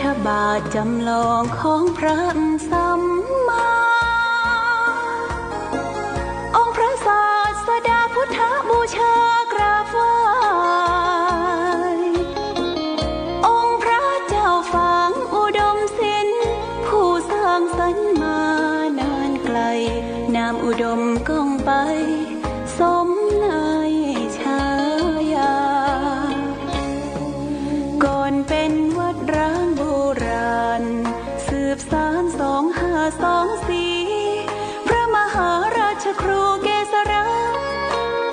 ทบาทจำลองของพระสัมมาองค์พระศาสดาพุทธบูชากราบไหว้องค์พระเจ้าฝางอุดมศิลป์ผู้สร้างสรรค์มานานไกลนามอุดมก้องไปสมในฉายาก่อนเป็นวัดร้างโบราณสืบสาน2524พระมหาราชครูเกษรา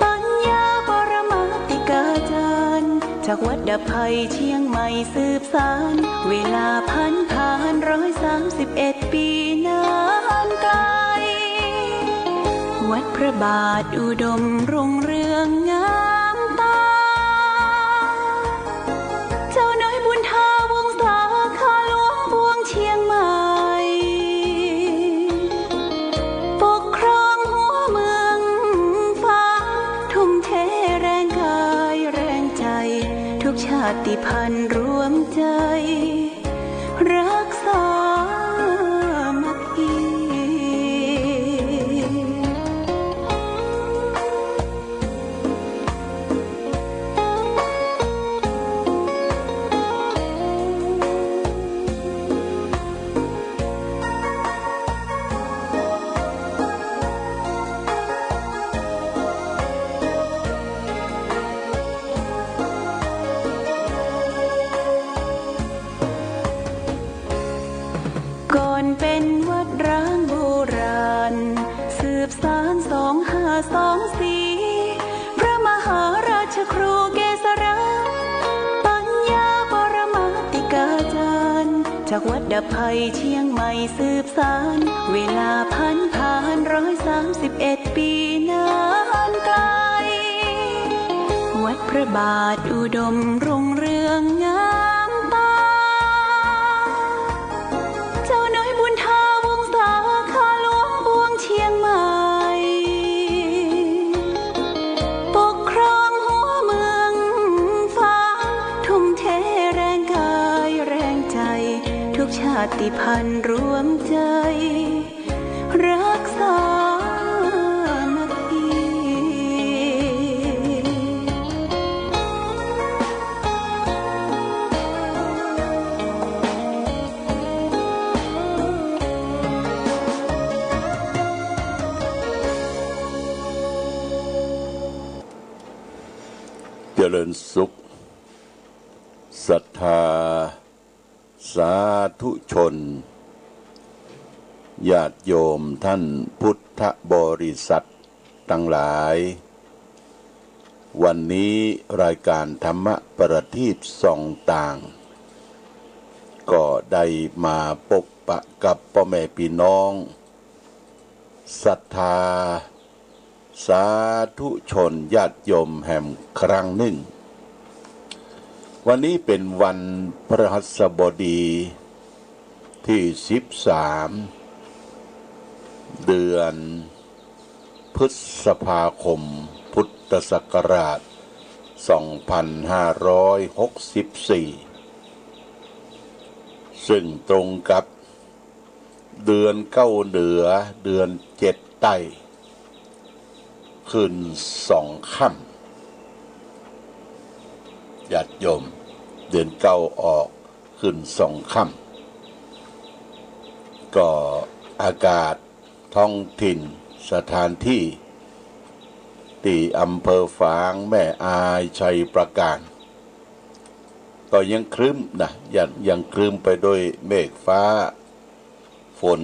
ปัญญาปรมาติกาจารย์จากวัดดไพเชียงใหม่สืบสานเวลาผ่าน131 ปีนานไกลวัดพระบาทอุดมรุ่งเรืองงามตาเจ้าน้อยบุญทาวงศาข้าหลวงพวงเชียงใหม่ปกครองหัวเมืองฟ้าทุ่มเทแรงกายแรงใจทุกชาติพันธุ์รวมใจรักษามัคคีก่อนเป็นวัดร้างโบราณสืบสาน2524พระมหาราชครูเกษราปัญญาปรมาติกาจารย์จากวัดดไพเชียงใหม่สืบสานเวลาผ่าน131 ปีนานไกลวัดพระบาทอุดมรุ่งเรืองงามตาเจ้าน้อยบุญทาวงศาข้าหลวงพวงเชียงใหม่ปกครองหัวเมืองฟ้าทุ่มเทแรงกายแรงใจทุกชาติพันธุ์รวมใจรักษามัคคีเจริญสุขศรัทธาสาธุชนญาติโยมท่านพุทธบริษัททั้งหลายวันนี้รายการธรรมประทีปส่องต่างก็ได้มาพบปะกับพ่อแม่พี่น้องศรัทธาสาธุชนญาติโยมแห่งครั้งหนึ่งวันนี้เป็นวันพฤหัสบดีที่13เดือนพฤษภาคมพุทธศักราช2564ซึ่งตรงกับเดือนเก้าเหนือเดือน7ใต้ขึ้น2 ค่ำญาติโยมเดือนเก้าออกขึ้น2 ค่ำก็อากาศท้องถิ่นสถานที่ที่อำเภอฝางแม่อายชัยประการก็ยังครึ้มนะยังครึ้มไปด้วยเมฆฟ้าฝน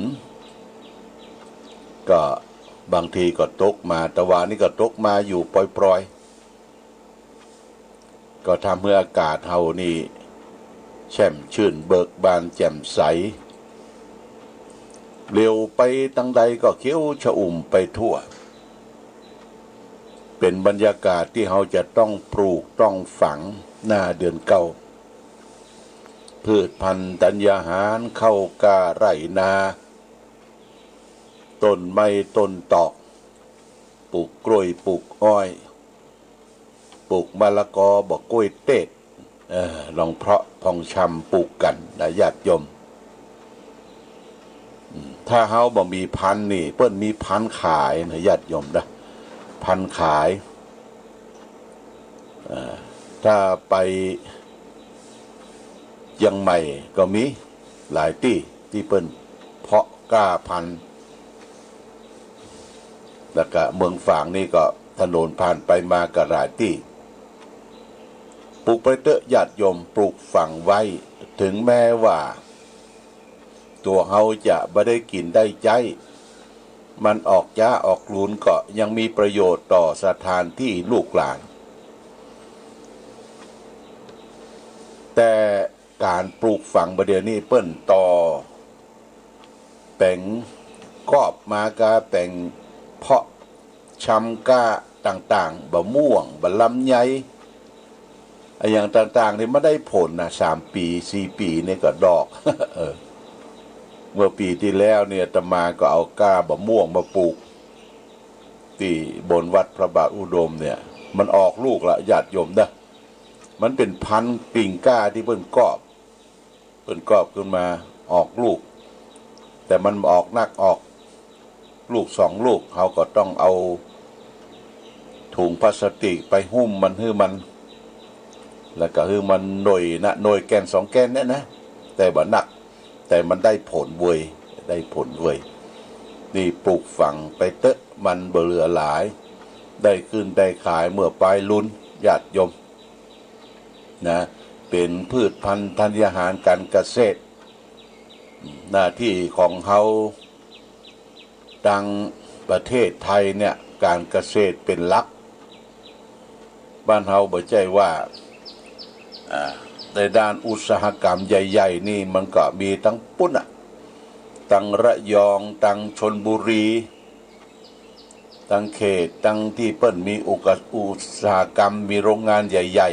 ก็บางทีก็ตกมาแต่ว่านี่ก็ตกมาอยู่ปล่อยๆก็ทำให้อากาศเฮานี่แช่มชื่นเบิกบานแจ่มใสเร็วไปตั้งใดก็เขียวชอุ่มไปทั่วเป็นบรรยากาศที่เฮาจะต้องปลูกต้องฝังหน้าเดือนเก้าพืชพันธุ์ธัญญาหารเข้ากาไร่นาต้นไม้ต้นตอกปลูกกล้วยปลูกอ้อยปลูกมะละกอบอกกล้วยเต็ด ลองเพาะพองชำปลูกกันนะญาติโยมถ้าเฮาบ่มีพันธุ์นี่เปิ้นมีพันธุ์ขายนะญาติโยมนะพันธุ์ขายถ้าไปยังใหม่ก็มีหลายที่เปิ้นเพาะกล้าพันธุ์แล้วก็เมืองฝางนี่ก็ถนนผ่านไปมาก็หลายที่ปลูกไปเถอะญาติโยมปลูกฝังไว้ถึงแม้ว่าตัวเฮาจะไม่ได้กินได้ใจมันออกย้าออกลูนก็ยังมีประโยชน์ต่อสถานที่ลูกหลานแต่การปลูกฝังประเดี๋ยวนี้เปิ้นต่อแป่งกอบมากาแป่งเพาะชำก้าต่างๆบะม่วงบะลำไยอย่างต่างๆนี่ไม่ได้ผลนะ3 ปี4 ปีนี่ก็ดอก เมื่อปีที่แล้วเนี่ยอาตมาก็เอาก้าบะม่วงมาปลูกที่บนวัดพระบาทอุดมเนี่ยมันออกลูกละญาติโยมนะมันเป็นพันธุ์กิ่งก้าที่เพิ่นกอบขึ้นมาออกลูกแต่มันออกนักออกลูก2 ลูกเขาก็ต้องเอาถุงพลาสติกไปหุ้มมันให้มันแล้วก็คือมันหน่วยแกน2 แกนเนี่ยนะแต่บ่หนักแต่มันได้ผลเว้ยนี่ปลูกฝังไปเตอะมันเบื่อหลายได้ขึ้นได้ขายเมื่อปลายลุ้นญาติโยมนะเป็นพืชพันธุ์ธัญญาหารการเกษตรหน้าที่ของเขาดังประเทศไทยเนี่ยการเกษตรเป็นหลักบ้านเฮาบ่ใจว่าในด้านอุตสาหกรรมใหญ่ๆนี่มันก็มีทั้งปุ้นทั้งระยองทั้งชลบุรีทั้งเขตทั้งที่เปิ้นมีอุตสาหกรรมมีโรงงานใหญ่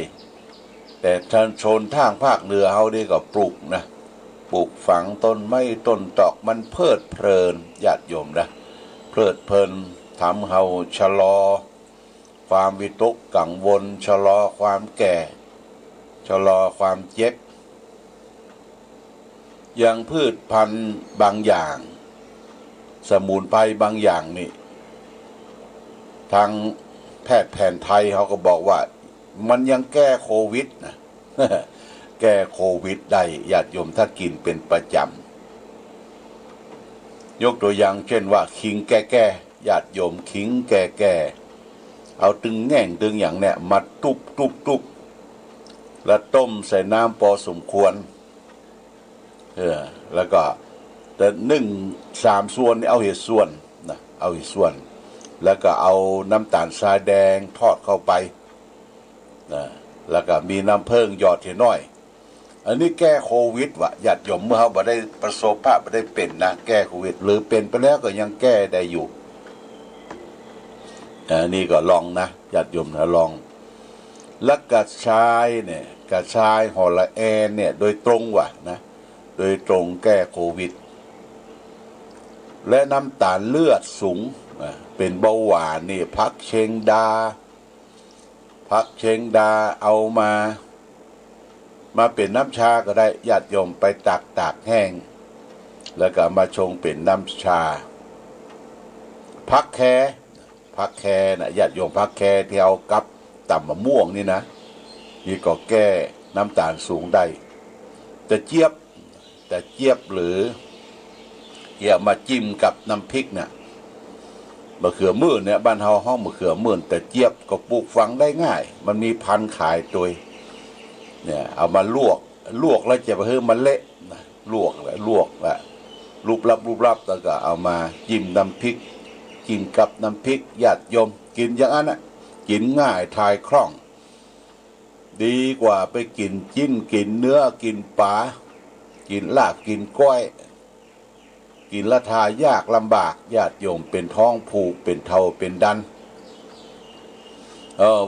ๆแต่ทางชนทางภาคเหนือเฮานี่ก็ปลูกนะปลูกฝังต้นไม้ต้นตอกมันเพลิดเพลินญาติโยมนะเพลิดเพลินทำเฮาชะลอความวิตกกังวลชะลอความแก่ชะลอความเจ็บอย่างพืชพันธุ์บางอย่างสมุนไพรบางอย่างนี่ทางแพทย์แผนไทยเขาก็บอกว่ามันยังแก้โควิดนะ แก้โควิดได้ญาติโยมถ้ากินเป็นประจำยกตัวอย่างเช่นว่าขิงแก่ญาติโยมขิงแก่เอาตึงแง่งตึงอย่างเนี้ยมาตุบแล้วต้มใส่น้ำพอสมควรแล้วก็แต่1/3 ส่วนเอาเห็ดส่วนนะเอาเห็ดส่วนแล้วก็เอาน้ำตาลทรายแดงทอดเข้าไปนะแล้วก็มีน้ำผึ้งหยอดเห็ดน้อยอันนี้แก้โควิดวะญาติโยมเมื่อเขาบ่ได้ประสบภาพบ่ได้เป็นนะแก้โควิดหรือเป็นไปแล้วก็ยังแก้ได้อยู่นี่ก็ลองนะญาติโยมนะลองและกระชายเนี่ยกระชายฮอลลาแอนเนี่ยโดยตรงว่ะนะโดยตรงแก้โควิดและน้ำตาลเลือดสูงเป็นเบาหวานนี่พักเชงดาเอามาเป็นน้ำชาก็ได้ญาติโยมไปตากแห้งแล้วก็มาชงเป็นน้ำชาพักแคนะญาติโยมพักแคที่เอากับตำมะม่วงนี่นะนี่ก็แก้น้ำตาลสูงได้แต่เจี๊ยบหรืออย่ามาจิ้มกับน้ำพริกเนี่ยมะเขือมื่นเนี่ยบ้านเฮาห้องมะเขือมื่นแต่เจี๊ยบก็ปลูกฝังได้ง่ายมันมีพันธุ์ขายโดยเนี่ยเอามาลวกแล้วจะไปให้มันเละนะลวกแล้วรูปลับแล้วก็เอามาจิ้มน้ำพริกกินกับน้ำพริกญาติโยมกินอย่างนั้นนะกินง่ายทายคล่องดีกว่าไปกินจิ้นกินเนื้อกินปลากินลาบกินก้อยกินละทายากลำบากญาติโยมเป็นท้องผูกเป็นเท่าเป็นดัน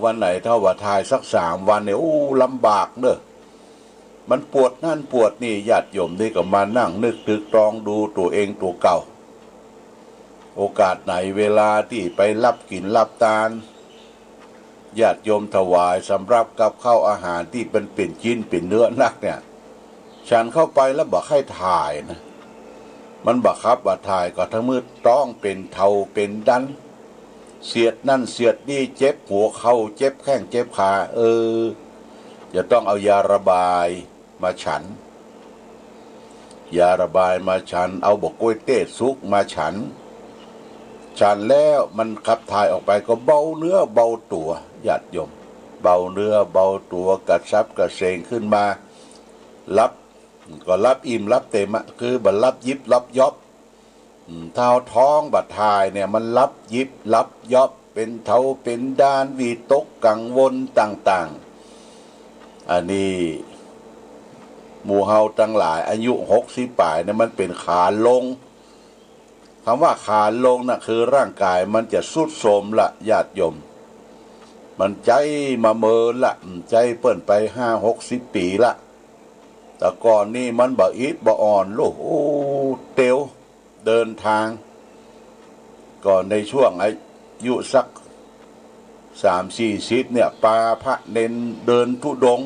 วันไหนเท่าว่าทายสัก3 วันเนี่ยลำบากเนอะมันปวดนั่นปวดนี่ญาติโยมนี่ก็มานั่งนึกตึกตรองดูตัวเองตัวเก่าโอกาสไหนเวลาที่ไปรับกินรับทาน ญาติโยมถวายสำหรับกับข้าวอาหารที่เป็นชิ้นเป็นเนื้อนักเนี่ยฉันเข้าไปแล้วบอกให้ถ่ายนะมันบังคับว่าถ่ายก็ทั้งมือต้องเป็นเทาเป็นดันเสียดนั่นเสียดนี่เจ็บหัวเข่าเจ็บแข้งเจ็บขาจะต้องเอายาระบายมาฉันยาระบายมาฉันเอาบกกล้วยเต้ซุกมาฉันแล้วมันขับถ่ายออกไปก็เบาเนื้อเบาตัวญาติโยมเบาเนื้อเบาตัวกระชับกระเซงขึ้นมารับก็รับอิ่มรับเต็มคือบัดรับยิบรับยอบเท้าท้องบัดทายเนี่ยมันรับยิบรับยอบเป็นเท้าเป็นด้านวีตกกังวลต่างๆอันนี้หมู่เฮาทั้งหลายอายุ60ป่ายเนี่ยมันเป็นขาลงคำว่าขาลงน่ะคือร่างกายมันจะสุดโทรมละญาติโยมมันใจมาเมินละใจเปิ้นไป50-60 ปีละแต่ก่อนนี่มันบ่อิดบ่อ่อนโลเตียวเดินทางก่อนในช่วงอายุสัก30-40เนี่ยปาพระเน้นเดินทุดง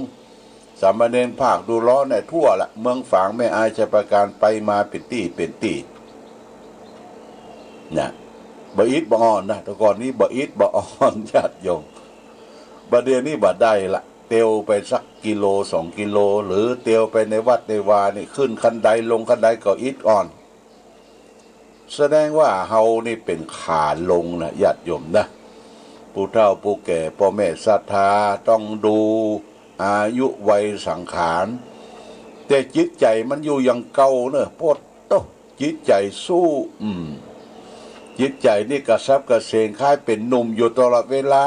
สามเณรภาคดูล้อในทั่วละเมืองฝางไม่อายจะประการไปมาเป็นตีเนี่ยบ่อิดบ่อ่อนนะแต่ก่อนนี้บ่อิดบ่อ่อนญาติโยมบัดเดี๋ยวนี้บ่ได้ละเตียวไปสักกิโล2 กิโลหรือเตียวไปในวัดในวานี่ขึ้นคันไดลงคันไดก็อิดอ่อนแสดงว่าเฮานี่เป็นขาลงนะญาติโยมนะผู้เฒ่าผู้แก่พ่อแม่ศรัทธาต้องดูอายุวัยสังขารแต่จิตใจมันอยู่อย่างเก่าเนอะโพดโตจิตใจสู้จิตใจนี่กระซับกระเซงคล้ายเป็นหนุ่มอยู่ตลอดเวลา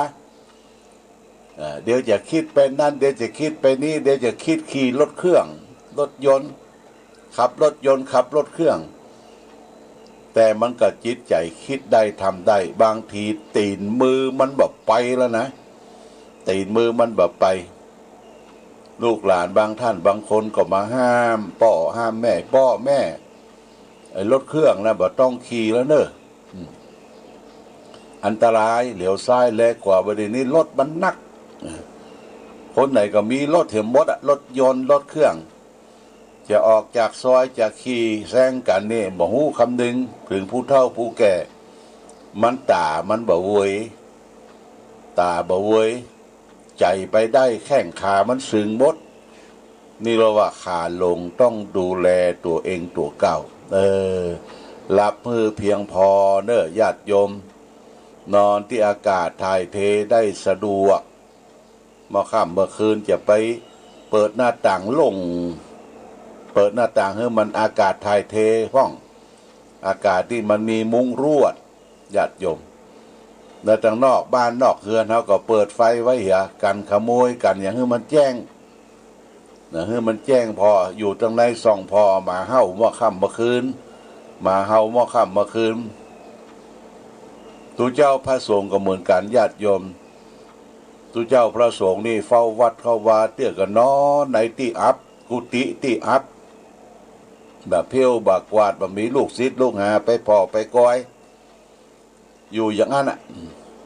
เดี๋ยวจะคิดไปนั่นเดี๋ยวจะคิดไปนี่เดี๋ยวจะคิดขี่รถเครื่องรถยนต์ขับรถยนต์ขับรถเครื่องแต่มันก็จิตใจคิดได้ทำได้บางทีตีนมือมันแบบไปแล้วนะตีนมือมันแบบไปลูกหลานบางท่านบางคนก็มาห้ามพ่อห้ามแม่พ่อแม่ไอ้รถเครื่องนะบ่ต้องขี่แล้วเนอะอันตรายเหลียวซ้ายแลกว่าบรินี้รถมันนักคนไหนก็มีรถเห็มมดรถยนต์รถเครื่องจะออกจากซอยจะขี่แซงกันนี่บ่ฮู้คำนึงถึงผู้เฒ่าผู้แก่มันมันบ่เวยตาบ่เวยใจไปได้แข้งขามันสึงมดนี่เราว่าขาลงต้องดูแลตัวเองตัวเก่ารับมือเพียงพอเนอะญาติโยมนอนที่อากาศถ่ายเทได้สะดวกเมื่อค่ำเมื่อคืนจะไปเปิดหน้าต่างลงเปิดหน้าต่างให้มันอากาศถ่ายเทห้องอากาศที่มันมีมุ้งรวดญาติโยมในทางนอกบ้านนอกเรือนเขาก็เปิดไฟไว้เหียกันขโมยกันอย่างให้มันแจ้งให้มันแจ้งพออยู่ตรงในส่องพอมาเห่าเมื่อค่ำเมื่อคืนมาเห่าเมื่อค่ำเมื่อคืนตุเจ้าพระสงฆ์ก็เหมือนกันญาติโยมตุเจ้าพระสงฆ์นี่เฝ้าวัดเข้าวาเตี้ยกันนอนในที่อับกุฏิที่อับแบบเพี้ยวบากกวาดแบบมีลูกศิษย์ลูกหาไปพอไปก้อยอยู่อย่างนั้น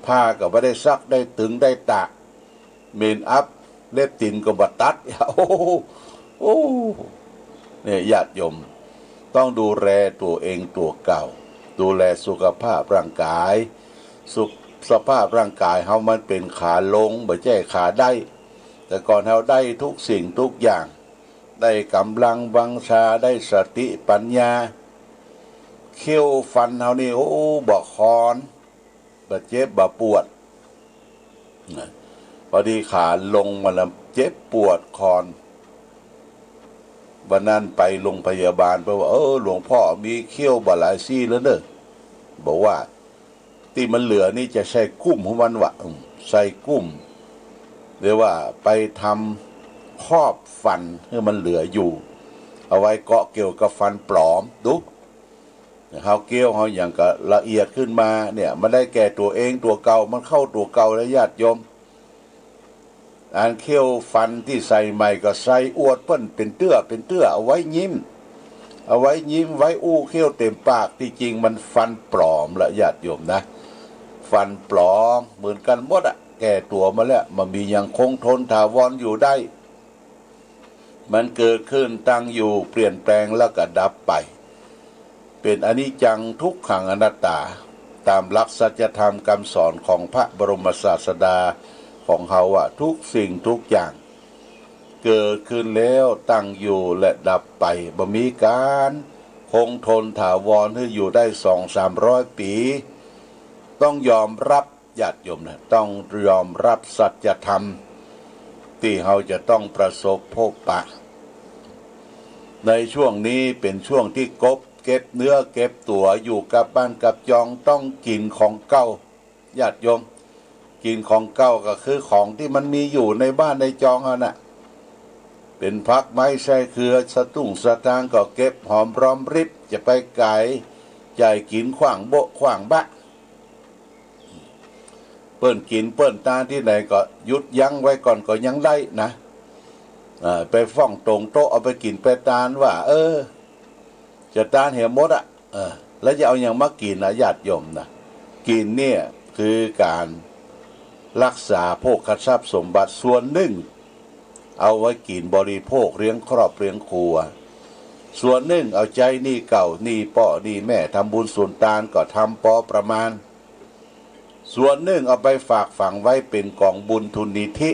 ผ้าก็ไม่ได้ซักได้ตึงได้ตากเมนอัพเล็บตินก็บัดตัดโอ้เนี่ยญาติโยมต้องดูแลตัวเองตัวเก่าดูแลสุขภาพร่างกายสภาพร่างกายเฮามันเป็นขาลงบ่ใช่ขาได้แต่ก่อนเฮาได้ทุกสิ่งทุกอย่างได้กำลังวังชาได้สติปัญญาเขี้ยวฟันเฮานี่บ่คอนบ่เจ็บบ่ปวดพอดีขาลงมันเจ็บปวดคอนวันนั้นไปโรงพยาบาลเพราะว่าหลวงพ่อมีเขี้ยวบ่หลายซี่แล้วเนอะบอกว่าที่มันเหลือนี่จะใช้กุ้มของมันวะใส่กุ้มเรียกว่าไปทำครอบฟันให้มันเหลืออยู่เอาไว้เกาะเกี่ยวกับฟันปลอมดูเขาเกี่ยวเขาอย่างก็ละเอียดขึ้นมาเนี่ยมันได้แก่ตัวเองตัวเก่ามันเข้าตัวเก่าแล้วญาติโยมอันเขี้ยวฟันที่ใส่ใหม่ก็ใส่อวดเปิ้นเป็นเตื้อเอาไว้ยิ้มไว้อู้เขี้ยวเต็มปากที่จริงมันฟันปลอมละญาติโยมนะฟันปลอมเหมือนกันหมดแต่ แก่ตัวมาแล้วมันมียังคงทนถาวรอยู่ได้มันเกิดขึ้นตั้งอยู่เปลี่ยนแปลงแล้วก็ดับไปเป็นอนิจจังทุกขังอนัตตาตามหลักสัจธรรมคำสอนของพระบรมศาสดาของเขาว่าทุกสิ่งทุกอย่างเกิดขึ้นแล้วตั้งอยู่และดับไปบ่มีการคงทนถาวรที่อยู่ได้200-300 ปีต้องยอมรับญาติโยมนะต้องยอมรับสัจธรรมที่เราจะต้องประสบพบปะในช่วงนี้เป็นช่วงที่เก็บเนื้อเก็บตัวอยู่กับบ้านกับจองต้องกินของเก่าญาติโยมกินของเก่าก็คือของที่มันมีอยู่ในบ้านในจองเอาน่ะเป็นพักไม้ใช่เครือสตุ้งสตางก็เก็บหอมรอมริบจะไปไก่ใหญ่กินขว้างโบขว้างบะเปิ้นกินเปิ้นตาที่ไหนก็หยุดยั้งไว้ก่อนก็ยังได้นะไปฟ้องตรงโต๊ะเอาไปกินไปตานว่าจะตานเหี่ยมดแล้วจะเอาอย่างมากินนะญาติโยมนะกินเนี่ยคือการรักษาโภคทรัพย์สมบัติส่วนหนึ่งเอาไว้กินบริโภคเลี้ยงครอบเลี้ยงครัวส่วนหนึ่งเอาใจนี่เก่านี่ป่อนี่แม่ทำบุญส่วนตานก็ทำพอประมาณส่วนหนึ่งเอาไปฝากฝังไว้เป็นกองบุญทุนนิธิ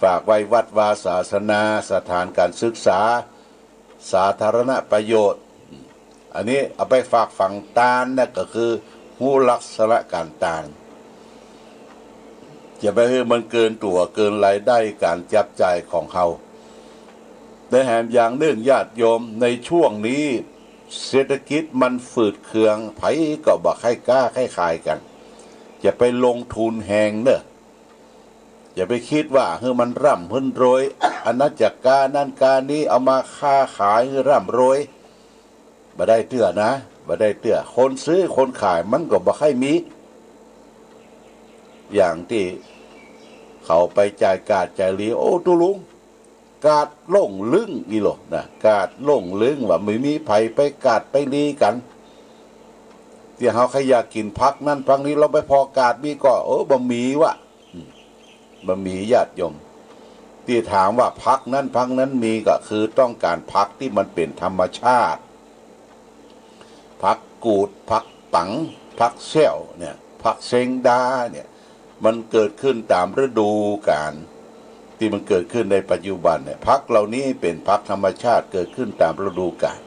ฝากไว้วัดวาศาสนาสถานการศึกษาสาธารณประโยชน์อันนี้เอาไปฝากฝังตานนั่นก็คือหูลักษณะการตานจะไปให้มันเกินตัวเกินรายได้การจับจ่ายของเขาแต่แถมอย่างหนึ่งญาติโยมในช่วงนี้เศรษฐกิจมันฝืดเคืองไผก็บ่ให้กล้าให้ขายกันจะไปลงทุนแหงเนอะอย่าไปคิดว่ามันร่ำเรวยอาณาจักรการนั่นการนี้เอามาค้าขายร่ำรวยบ่ได้เตื้อนะบ่ได้เตื้อคนซื้อคนขายมันก็บ่ให้มีอย่างที่เขาไปจ่ายกาดจ่ายลีโอ้ตุลุงกาดล่งลึงอีโลนะกาดล่งลึงว่าไม่มีไผไปกาดไปลีกันที่เขาใครอยากกินพักนั่นพักนี้เราไปพอกาดมีก็บะหมี่วะบะหมี่ญาติโยมที่ถามว่าพักนั้นพักนั้นมีก็คือต้องการพักที่มันเป็นธรรมชาติพักกูดพักปังพักเซลเนี่ยพักเซงดาเนี่ยมันเกิดขึ้นตามฤดูกาลที่มันเกิดขึ้นในปัจจุบันเนี่ยพักเหล่านี้เป็นพักธรรมชาติเกิดขึ้นตามฤดูกาล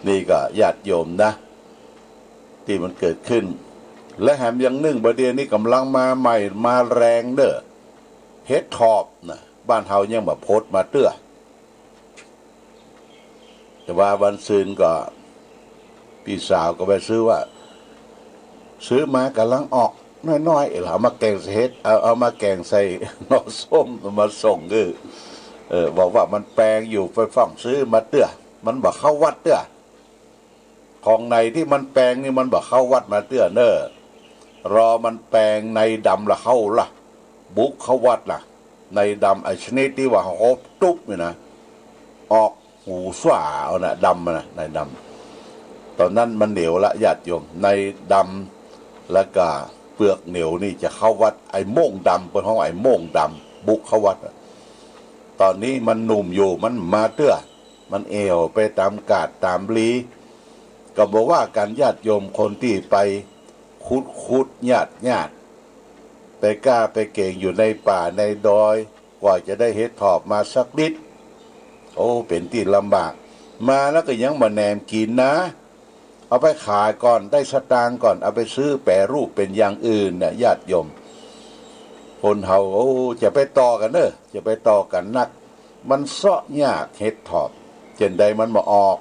นี่ก็ญาติโยมนะที่มันเกิดขึ้นและแถมยังนึ่งประเดี๋ยวนี้กำลังมาใหม่มาแรงเด้อเฮ็ดทอบนะบ้านเฮายังแบบโพสมาเตื้อแต่ว่าวันซืนก็พี่สาวก็ไปซื้อมากำลังออกน้อยๆเอามาแกงเฮ็ดเอามาแกงใส่นอส้มมาส่งบอกว่ามันแปลงอยู่ไปฟ้องซื้อมาเตื้อมันบอกเข้าวัดเตื้อของในที่มันแปลงนี่มันบอกเข้าวัดมาเตื้อเนอรอมันแปลงในดำละเข้าละบุกเข้าวัดละในดำไอชนิดที่ว่าเขาตุ๊บเนี่ยนะออกหูสว่าเอานะดำนะในดำตอนนั้นมันเหนียวละญาติโยมในดำแล้วก็เปลือกเหนียวนี่จะเข้าวัดไอ้โม่งดำเป็นห้องไอ้โม่งดำบุกเข้าวัดตอนนี้มันหนุ่มอยู่มันมาเตื้อมันเอวไปตามกาดตามลีก็บอกว่าการญาติโยมคนที่ไปคุดญาติไปกล้าไปเก่งอยู่ในป่าในดอยกว่าจะได้เฮ็ดถอบมาสักนิดเป็นที่ลำบากมาแล้วก็ยังมาแหนมกินนะเอาไปขายก่อนได้สตางค์ก่อนเอาไปซื้อแปรรูปเป็นอย่างอื่นเนี่ยญาติโยมคนเฮาจะไปต่อกันเนอะจะไปต่อกันนักมันเสาะยากเฮ็ดถอบเจนใดมันมาออก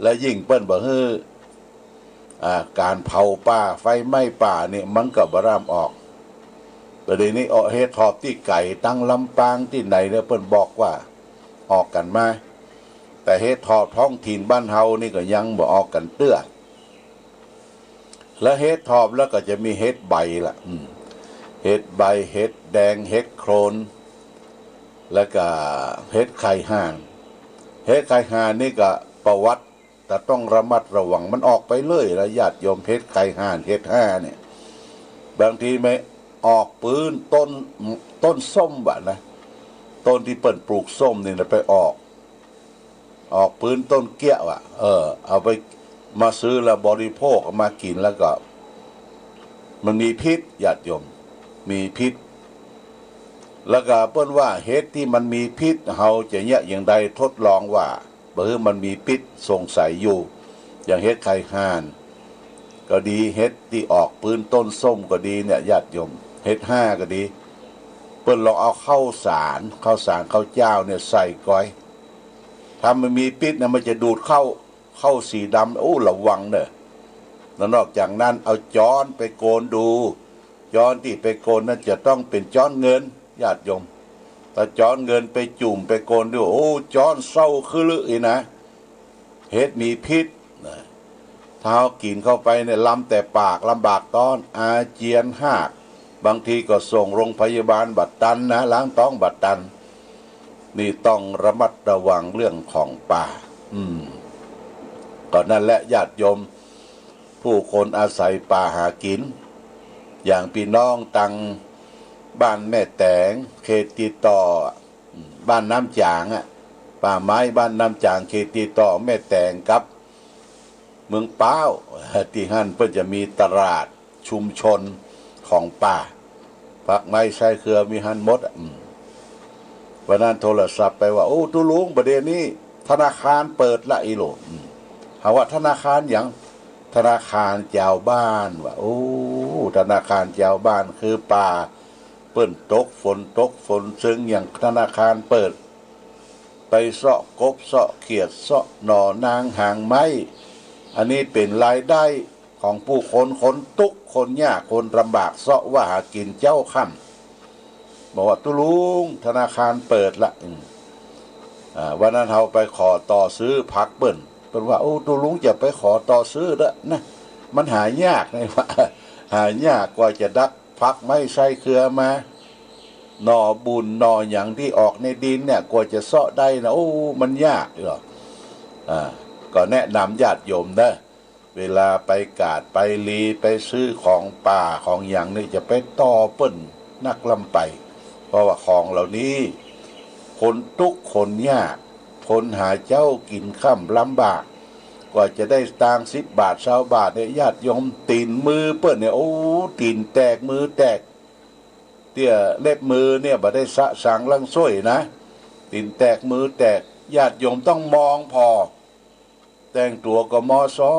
และยิ่งเปิ้นบ่ฮื้อการเผาป่าไฟไหม้ป่าเนี่ยมันก็บ่ร่ำออกประเดี๋ยวนี้เฮ็ดถอบที่ไก่ตั้งลำปางที่ไหนเนี่ยเปิ้นบอกว่าออกกันมาแต่เฮ็ดถอบท้องถิ่นบ้านเฮานี่ก็ยังบ่ออกกันเตื้อแล้วเฮ็ดถอบแล้วก็จะมีเฮ็ดใบล่ะเฮ็ดใบเฮ็ดแดงเฮ็ดโครนแล้วก็เฮ็ดไข่ห่านเฮ็ดไข่ห่านนี่ก็ประวัติแต่ต้องระมัดระวังมันออกไปเลยแล้วญาติโยมเฮ็ดไข่ห่านเฮ็ดห่าเนี่ยบางที ออกปืนต้นส้มบ่ะนะต้นที่เปิ่นปลูกส้มนี่นะไปออกปืนต้นเกี้ยวอ่ะเอาไปมาซื้อแล้วบริโภคมากินแล้วก็มันมีพิษญาติโยมมีพิษแล้วก็เปิ้นว่าเฮ็ดที่มันมีพิษเฮาจะเนี่ยอย่างใดทดลองว่ามันมีพิษสงสัยอยู่อย่างเฮ็ดไข่ห่านก็ดีเฮ็ดที่ออกปืนต้นส้มก็ดีเนี่ยญาติโยมเฮ็ดห้าก็ดีเปิ้นลองเอาข้าวสารข้าวเจ้าเนี่ยใส่ก้อยถ้ามันมีพิษนะมันจะดูดเข้าสีดำโอ้ระวังเนอะแล้วนอกจากนั้นเอาจ้อนไปโกนดูจ้อนที่ไปโกนนั้นจะต้องเป็นจ้อนเงินญาติโยมถ้าจ้อนเงินไปจุ่มไปโกนดูโอ้จ้อนเศร้าคือลืออีนะเฮ็ดมีพิษนะถ้ากินเข้าไปเนี่ยลำแต่ปากลำบากต้อนอาเจียนหากบางทีก็ส่งโรงพยาบาลบัดตันนะล้างท้องบัดตันนี่ต้องระมัดระวังเรื่องของป่าก็นั่นแหละญาติโยมผู้คนอาศัยป่าหากินอย่างพี่น้องตังบ้านแม่แตงเขตติดต่อบ้านน้ำจางป่าไม้บ้านน้ำจางเขตติดต่อแม่แตงกับเมืองเป้าที่หั่นเพื่อจะมีตลาดชุมชนของป่าผักไม้ใช้เครือมีหั่นหมดวันนั้นโทรศัพท์ไปว่าโอ้ตุลุงประเดี๋ยวนี้ธนาคารเปิดละอีโหลหาว่าธนาคารอย่างธนาคารเจ้าบ้านว่าโอ้ธนาคารเจ้าบ้านคือป่าเปิ้นตกฝนซึ่งอย่างธนาคารเปิดไปเสาะกบเสาะเขียดเสาะหน่อนางหางไม้อันนี้เป็นรายได้ของผู้คนทุกคนยากคนลำบากเสาะว่าหากินเจ้าค่ำบอกว่าตุลุงธนาคารเปิดละวันนั้นเราไปขอต่อซื้อพักเปิ้นว่าโอ้ตุลุงจะไปขอต่อซื้อละนะมันหายากไงวะหายากกว่าจะดักพักไม่ใช่เครือมาหน่อบุญหน่ออย่างที่ออกในดินเนี่ยกว่าจะเสาะได้นะโอ้มันยากหรอก็แนะนำญาติโยมนะเวลาไปกาดไปลีไปซื้อของป่าของอย่างนี้จะไปต่อเปิ้นนักลำไปเพราะว่าของเหล่านี้คนทุกคนยากคนหาเจ้ากินค่ำลำบากกว่าจะได้ตัง10 บาท20 บาทเนี่ยญาติโยมตีนมือเปิ้นเนี่ยโอ้ตีนแตกมือแตกเตี้ยเล็บมือเนี่ยบ่ได้สะสางลังส้วยนะตีนแตกมือแตกญาติโยมต้องมองพอแต่งตัวก็มอซอ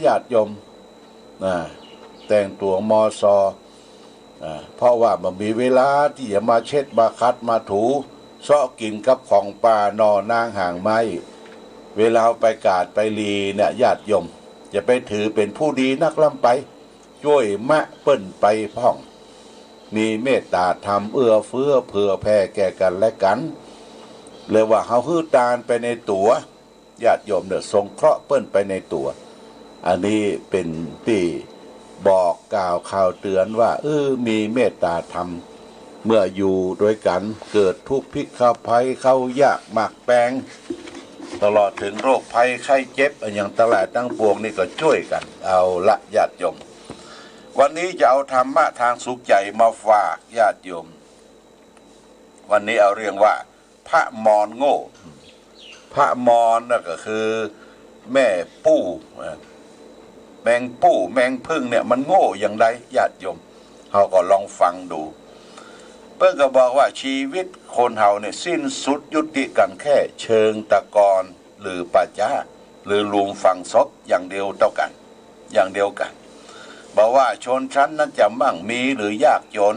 ญาติโยมแต่งตัวมอซอเพราะว่ามันมีเวลาที่จะมาเช็ดมาคัดมาถูเสาะกินกับของป่านอนางห่างไม้เวลาไปกาดไปลีเนี่ยญาติโยมจะไปถือเป็นผู้ดีนักลำไปช่วยมะเปิ้นไปพ่องมีเมตตาธรรมเอื้อเฟื้อเผื่อแผ่แก่กันและกันเลยว่าเฮาฮื้อตาลไปในตัวญาติโยมเนี่ยสงเคราะห์เปิ้นไปในตัวอันนี้เป็นที่บอกกล่าวข่าวเตือนว่ามีเมตตาธรรมเมื่ออยู่ด้วยกันเกิดทุกข์พิฆาภัยเข้ายากหมากแปงตลอดถึงโรคภัยไข้เจ็บอย่างตลาดตั้งปวงนี่ก็ช่วยกันเอาละญาติโยมวันนี้จะเอาธรรมะทางสุขใจมาฝากญาติโยมวันนี้เอาเรื่องว่าพระมารโง่พระมารนั่นก็คือแม่ปู้แมงปู้แมงพึ่งเนี่ยมันโง่อย่างไรญาติโยมเขาก็ลองฟังดูเพิ่งก็บอกว่าชีวิตคนเฮาเนี่ยสิ้นสุดยุติกันแค่เชิงตะกอนหรือป่าช้าหรือหลุมฝังศพอย่างเดียวเท่ากันอย่างเดียวกันบอกว่าชนชั้นนั้นจะมั่งมีหรือยากจน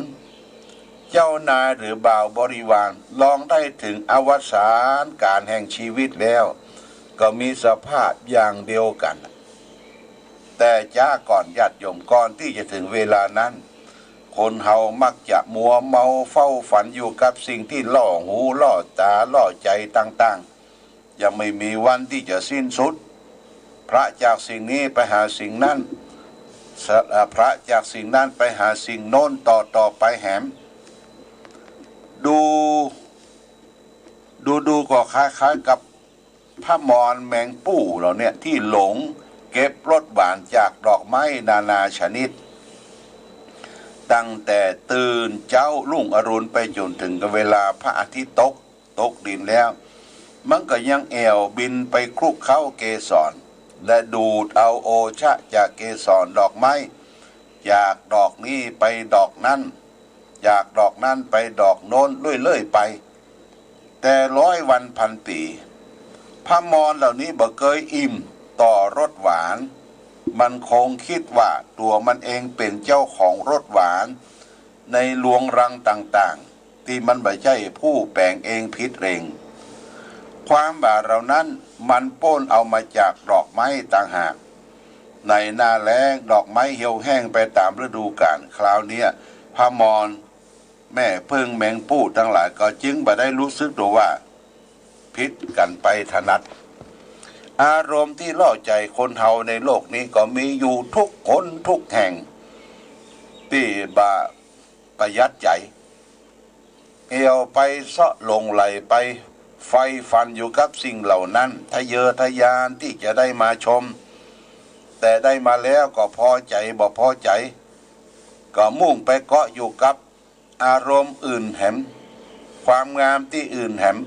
เจ้านายหรือบ่าวบริวารลองได้ถึงอวสานการแห่งชีวิตแล้วก็มีสภาพอย่างเดียวกันแต่จ้าก่อนญาติโยมก่อนที่จะถึงเวลานั้นคนเฮามักจะมัวเมาเฝ้าฝันอยู่กับสิ่งที่ล่อหูล่อตาล่อใจต่างๆยังไม่มีวันที่จะสิ้นสุดพระจากสิ่งนี้ไปหาสิ่งนั้นพระจากสิ่งนั้นไปหาสิ่งโน้นต่อไปแหมดูก็คล้ายๆกับพระมรแมงปู้เราเนี่ยที่หลงเก็บรสหวานจากดอกไม้นานาชนิด ตั้งแต่ตื่นเจ้ารุ่งอรุณไปจนถึงกับเวลาพระอาทิตย์ตกดินแล้วมันก็ยังแอวบินไปคลุกเข้าเกสรและดูดเอาโอชะจากเกสรดอกไม้จากดอกนี้ไปดอกนั้นจากดอกนั้นไปดอกโน้นเรื่อยๆไปแต่100 วันพันปีพระมรเหล่านี้บ่เคยอิ่มต่อรสหวานมันคงคิดว่าตัวมันเองเป็นเจ้าของรสหวานในลวงรังต่างๆที่มันไม่ใช่ผู้แปลงเองพิษเองความบ่าเรานั้นมันป้นเอามาจากดอกไม้ต่างหากในหน้าแล้งดอกไม้เหี่ยวแห้งไปตามฤดูกาลคราวนี้พระมรแม่พึ่งแมงปู้ทั้งหลายก็จึงบ่ได้รู้สึกตัวว่าพิษกันไปถนัดอารมณ์ที่ล่อใจคนเฮาในโลกนี้ก็มีอยู่ทุกคนทุกแห่งที่บ่ประหยัดใจเอวไปเสาะลงไหลไปไฟฟันอยู่กับสิ่งเหล่านั้นทะเยอทะยานที่จะได้มาชมแต่ได้มาแล้วก็พอใจบ่พอใจก็มุ่งไปเกาะอยู่กับอารมณ์อื่นแหมความงามที่อื่นแหม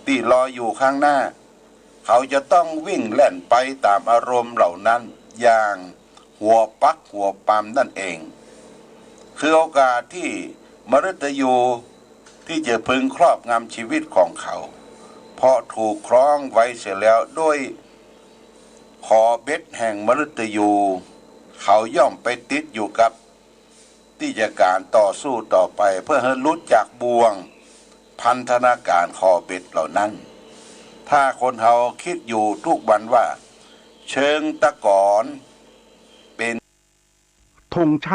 ที่รออยู่ข้างหน้าเขาจะต้องวิ่งแล่นไปตามอารมณ์เหล่านั้นอย่างหัวปักหัวปั๊มนั่นเองคือโอกาสที่มฤตยูที่จะพึงครอบงำชีวิตของเขาเพราะถูกคล้องไว้เสียแล้วด้วยคอเบ็ดแห่งมฤตยูเขาย่อมไปติดอยู่กับที่จะการต่อสู้ต่อไปเพื่อให้หลุดจากบ่วงพันธนาการคอเบ็ดเหล่านั้นถ้าคนเฮาคิดอยู่ทุกวันว่าเชิงตะกอนเป็นธงชาติ